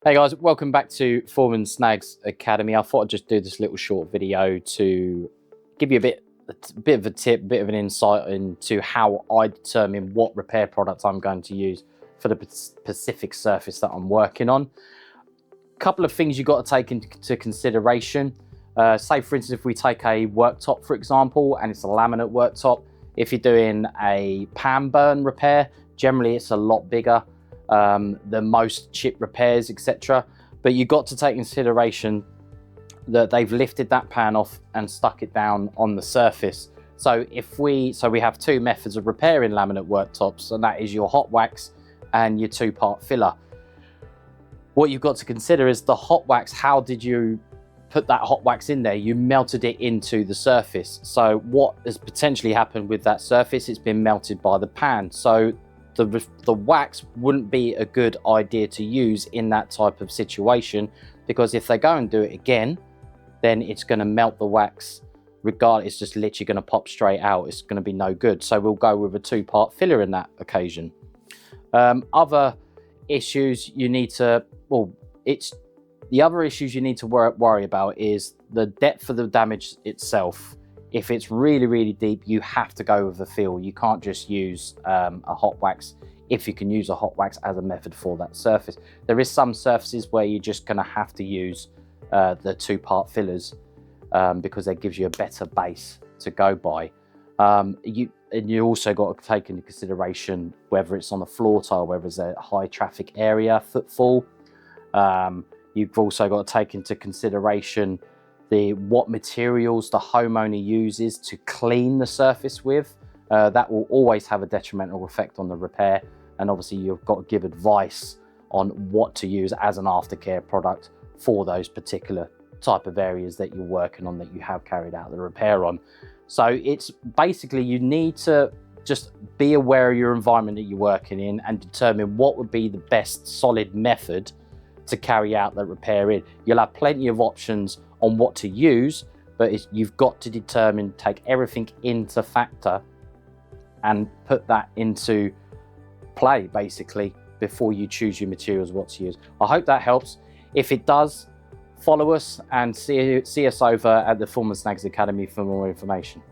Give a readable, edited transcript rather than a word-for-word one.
Hey guys, welcome back to Foreman Snags Academy. I thought I'd just do this little short video to give you a bit of a tip, a bit of an insight into how I determine what repair product I'm going to use for the specific surface that I'm working on. A couple of things you've got to take into consideration. Say for instance, if we take a worktop for example, and it's a laminate worktop, if you're doing a pan burn repair, generally it's a lot bigger than most chip repairs, etc. But you've got to take consideration that they've lifted that pan off and stuck it down on the surface. So we have two methods of repairing laminate worktops, and that is your hot wax and your two-part filler. What you've got to consider is the hot wax. How did you put that hot wax in there? You melted it into the surface. So what has potentially happened with that surface? It's been melted by the pan. So the wax wouldn't be a good idea to use in that type of situation, because if they go and do it again, then it's going to melt the wax regardless. It's just literally going to pop straight out. It's going to be no good. So we'll go with a two-part filler in that occasion. Other issues you need to, the other issues you need to worry about is the depth of the damage itself. If it's really, really deep, you have to go with a feel. You can't just use a hot wax if you can use a hot wax as a method for that surface. There is some surfaces where you're just going to have to use the two-part fillers because that gives you a better base to go by. You also got to take into consideration whether it's on a floor tile, whether it's a high traffic area, footfall. You've also got to take into consideration what materials the homeowner uses to clean the surface with. That will always have a detrimental effect on the repair, and obviously you've got to give advice on what to use as an aftercare product for those particular type of areas that you're working on, that you have carried out the repair on. So it's basically, you need to just be aware of your environment that you're working in and determine what would be the best solid method to carry out the repair in. You'll have plenty of options on what to use, but you've got to determine, take everything into factor and put that into play basically before you choose your materials, what to use. I hope that helps. If it does, follow us and see us over at the Foreman Snags Academy for more information.